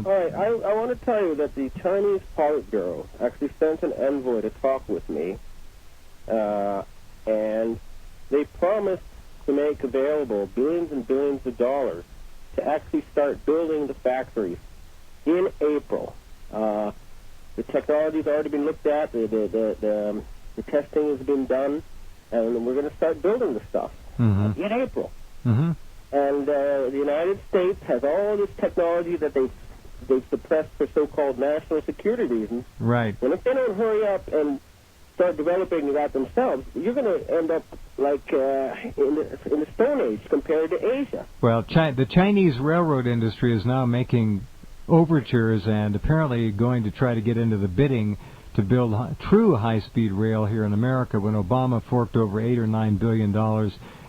All right, I want to tell you that the Chinese Politburo actually sent an envoy to talk with me, and they promised to make available billions and billions of dollars to actually start building the factories in April. The technology's already been looked at, the testing has been done, and we're going to start building the stuff in April. Mm-hmm. And the United States has all this technology that they've suppressed for so-called national security reasons. Right. And if they don't hurry up and start developing that themselves, you're going to end up like in the Stone Age compared to Asia. Well, the Chinese railroad industry is now making overtures and apparently going to try to get into the bidding to build true high-speed rail here in America. When Obama forked over $8 or $9 billion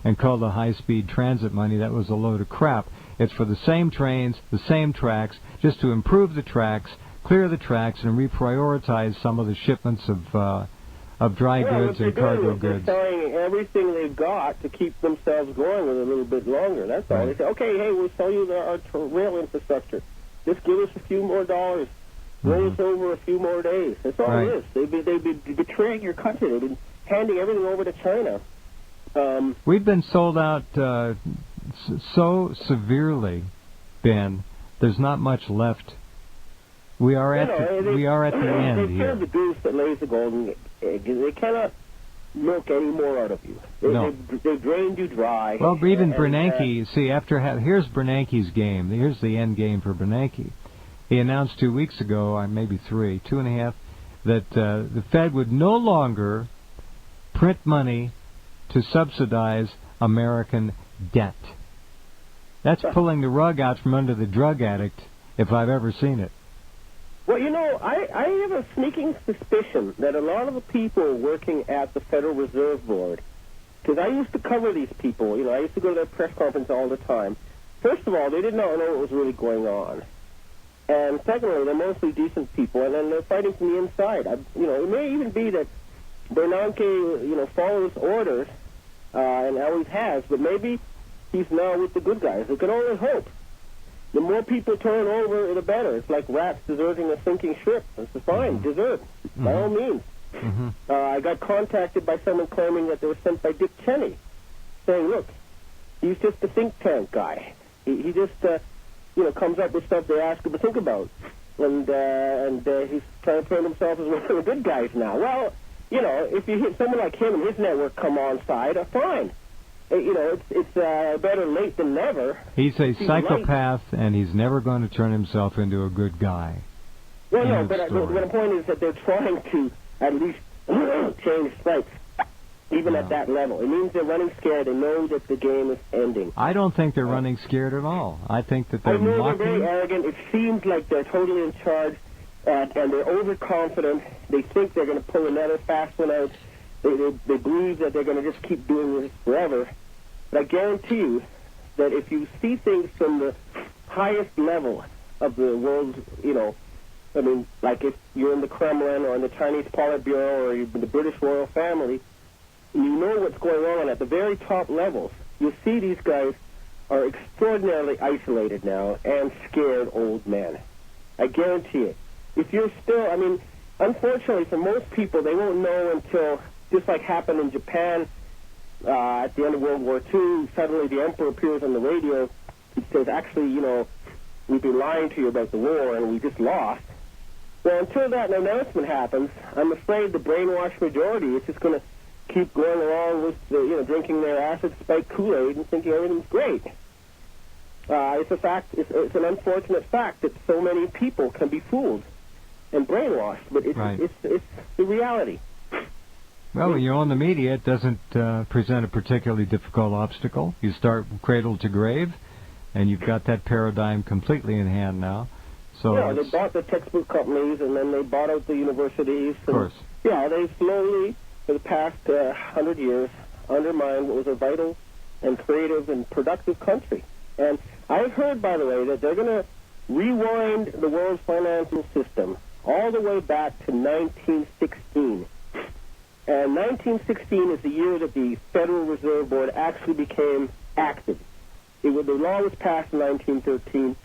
and called the high-speed transit money, that was a load of crap. It's for the same trains, the same tracks, just to improve the tracks, clear the tracks, and reprioritize some of the shipments of dry goods and cargo goods. They're selling everything they've got to keep themselves going with a little bit longer. That's all. They say, okay, hey, we'll sell you our rail infrastructure. Just give us a few more dollars. Roll us over a few more days. That's all it is. They've been betraying your country. They've been handing everything over to China. We've been sold out so severely, Ben. There's not much left. We are at the end here. here. They've the goose that lays the golden egg. They cannot milk any more out of you. They've drained you dry. Well, even Bernanke, see, here's Bernanke's game. Here's the end game for Bernanke. He announced 2 weeks ago, or maybe 2.5, that the Fed would no longer print money to subsidize American debt. That's pulling the rug out from under the drug addict, if I've ever seen it. Well, you know, I have a sneaking suspicion that a lot of the people working at the Federal Reserve Board, because I used to cover these people, I used to go to their press conference all the time. First of all, they did not know what was really going on. And secondly, they're mostly decent people, and then they're fighting from the inside. It may even be that Bernanke, follows orders, and always has, but maybe he's now with the good guys. We can only hope. The more people turn over, the better. It's like rats deserting a sinking ship. It's fine, desert, by all means. I got contacted by someone claiming that they were sent by Dick Cheney, saying, look, he's just a think tank guy. He just, comes up with stuff they ask him to think about. And he's trying to turn himself as one of the good guys now. Well, if you hit someone like him and his network come on side, fine. It's better late than never. He's a psychopath, and he's never going to turn himself into a good guy. Well, no, but the point is that they're trying to at least change stripes, even at that level. It means they're running scared. They know that the game is ending. I don't think they're running scared at all. I think that they're mocking. They're very arrogant. It seems like they're totally in charge, and they're overconfident. They think they're going to pull another fast one out. They believe that they're going to just keep doing this forever. But I guarantee you that if you see things from the highest level of the world, like if you're in the Kremlin or in the Chinese Politburo or you're in the British royal family, and you know what's going on at the very top levels, you'll see these guys are extraordinarily isolated now and scared old men. I guarantee it. If you're still, unfortunately for most people, they won't know until, just like happened in Japan at the end of World War II, suddenly the emperor appears on the radio and says, actually, we've been lying to you about the war and we just lost. Well, until that announcement happens, I'm afraid the brainwashed majority is just going to keep going along with, drinking their acid-spiked Kool-Aid and thinking everything's great. It's a fact. It's an unfortunate fact that so many people can be fooled and brainwashed, but it's the reality. Well, when you're on the media, it doesn't present a particularly difficult obstacle. You start cradle to grave, and you've got that paradigm completely in hand now. So they bought the textbook companies, and then they bought out the universities. Of course. They slowly, for the past 100 years, undermined what was a vital and creative and productive country. And I've heard, by the way, that they're going to rewind the world's financial system all the way back to 1916. And 1916 is the year that the Federal Reserve Board actually became active. The law was passed in 1913,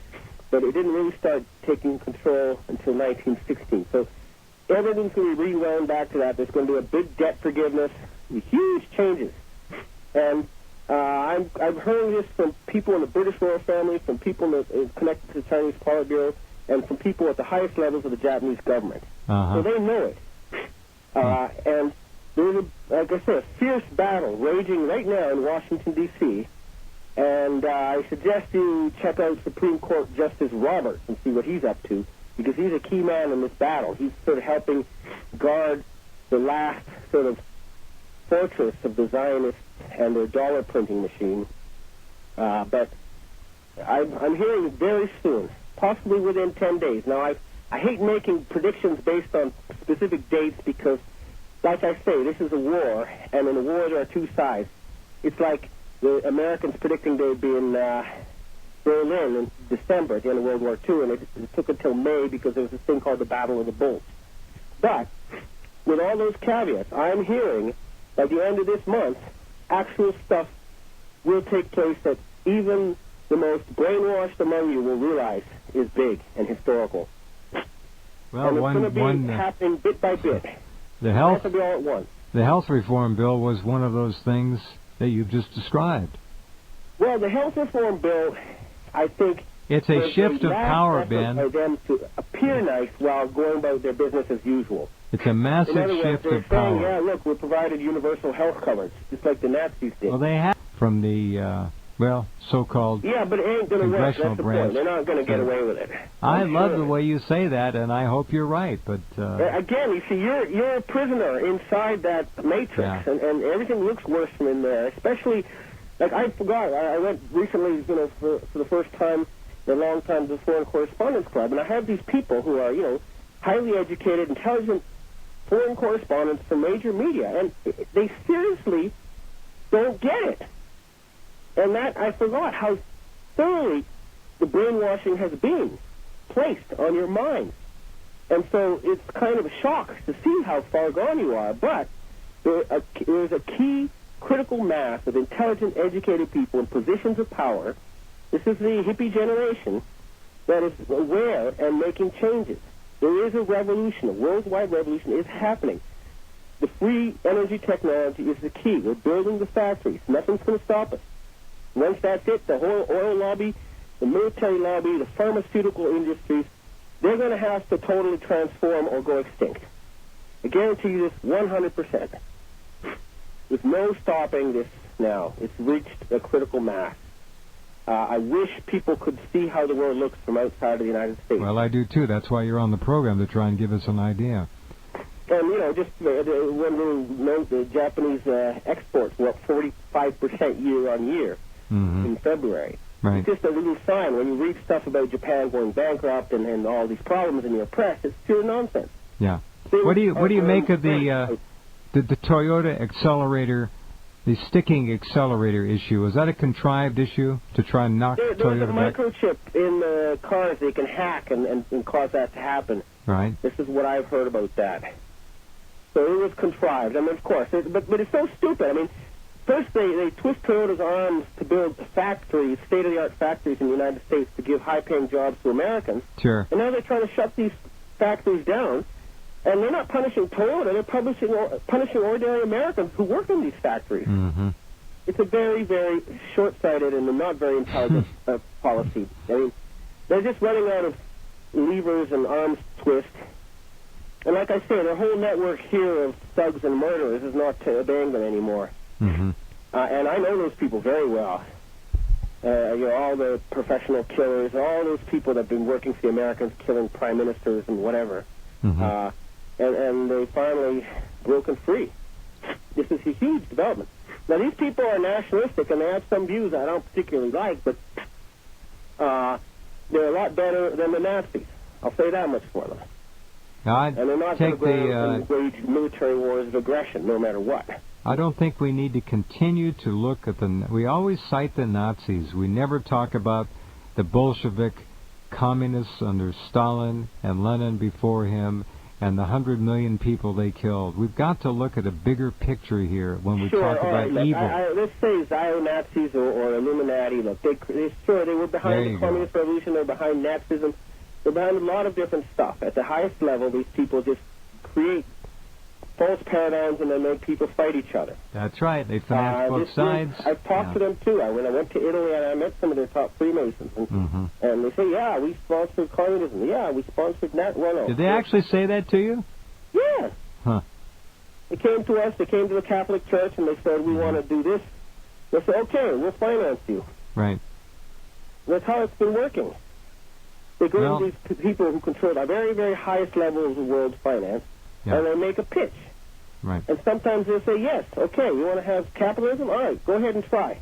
but it didn't really start taking control until 1916. So everything's going to be rewound back to that. There's going to be a big debt forgiveness, huge changes. And I've heard this from people in the British royal family, from people connected to the Chinese Politburo, and from people at the highest levels of the Japanese government. Uh-huh. So they know it. And there's, like I said, a fierce battle raging right now in Washington, D.C., and I suggest you check out Supreme Court Justice Roberts and see what he's up to, because he's a key man in this battle. He's sort of helping guard the last sort of fortress of the Zionists and their dollar printing machine. But I'm hearing very soon, possibly within 10 days. Now, I hate making predictions based on specific dates because, like I say, this is a war, and in a war there are two sides. It's like the Americans predicting they'd be in Berlin in December at the end of World War II, and it took until May because there was this thing called the Battle of the Bulge. But with all those caveats, I'm hearing by the end of this month, actual stuff will take place that even the most brainwashed among you will realize is big and historical. Well, and it's going to be happening bit by bit. The health, be all at once. The health reform bill was one of those things that you've just described. Well, the health reform bill, I think, it's a shift of power, Ben. For them to appear nice while going about their business as usual. It's a massive shift of power. Yeah, look, we provided universal health coverage, just like the Nazis did. Well, they have from the so-called but it ain't going to work. That's the point. They're not going to get away with it. I love the way you say that, and I hope you're right. But again, you see, you're a prisoner inside that matrix, and everything looks worse from in there. Especially, like I forgot, I went recently, for the first time in a long time to the Foreign Correspondents Club, and I have these people who are, highly educated, intelligent foreign correspondents from major media, and they seriously don't get it. And that, I forgot how thoroughly the brainwashing has been placed on your mind. And so it's kind of a shock to see how far gone you are, but there's a key critical mass of intelligent, educated people in positions of power. This is the hippie generation that is aware and making changes. There is a revolution, a worldwide revolution is happening. The free energy technology is the key. We're building the factories. Nothing's going to stop us. Once that's it, the whole oil lobby, the military lobby, the pharmaceutical industries, they're going to have to totally transform or go extinct. I guarantee you this 100%. There's no stopping this now. It's reached a critical mass. I wish people could see how the world looks from outside of the United States. Well, I do, too. That's why you're on the program, to try and give us an idea. And, just one little note, the Japanese exports were up 45% year on year in February. Right. It's just a little sign. When you read stuff about Japan going bankrupt and all these problems in your press, it's pure nonsense. Yeah. What do you make of the Toyota accelerator, the sticking accelerator issue? Is that a contrived issue to try and knock Toyota back? There's a microchip in the cars they can hack and cause that to happen. Right. This is what I've heard about that. So it was contrived. I mean, of course. But it's so stupid. I mean, first they twist Toyota's arms to build factories, state-of-the-art factories in the United States to give high-paying jobs to Americans. Sure. And now they're trying to shut these factories down. And they're not punishing Toyota. They're punishing ordinary Americans who work in these factories. Mm-hmm. It's a very, very short-sighted and not very intelligent policy. I mean, they're just running out of levers and arms twist. And like I say, their whole network here of thugs and murderers is not obeying them anymore. Mm-hmm. And I know those people very well. All the professional killers, all those people that have been working for the Americans, killing prime ministers and whatever. Mm-hmm. And they finally broken free. This is a huge development. Now, these people are nationalistic, and they have some views I don't particularly like, but they're a lot better than the Nazis. I'll say that much for them. And they're not going to go and wage military wars of aggression, no matter what. I don't think we need to continue to look at we always cite the Nazis. We never talk about the Bolshevik communists under Stalin and Lenin before him, and the 100 million people they killed. We've got to look at a bigger picture here when we Sure, talk about look, evil. Let's say Zio-Nazis or Illuminati. Look, they were behind the Communist Revolution. They're behind Nazism. They're behind a lot of different stuff. At the highest level, these people just create false paradigms and they make people fight each other. That's right. They finance both sides. I've talked to them too. When I went to Italy and I met some of their top Freemasons, and they say, "Yeah, we sponsored communism. Yeah, we sponsored Nat Runo." Did they actually say that to you? Yeah. Huh. They came to us. They came to the Catholic Church and they said, "We want to do this." They said, "Okay, we'll finance you." Right. That's how it's been working. They go to these people who control the very, very highest levels of world finance, and they make a pitch. Right. And sometimes they'll say, yes, okay, you want to have capitalism? All right, go ahead and try.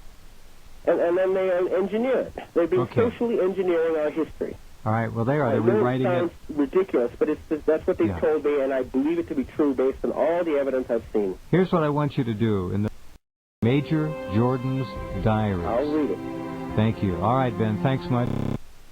And then they engineer it. They've been socially engineering our history. All right, well, they are. They're rewriting it. It sounds ridiculous, but that's what they've told me, and I believe it to be true based on all the evidence I've seen. Here's what I want you to do. In the Major Jordan's Diaries. I'll read it. Thank you. All right, Ben, thanks much.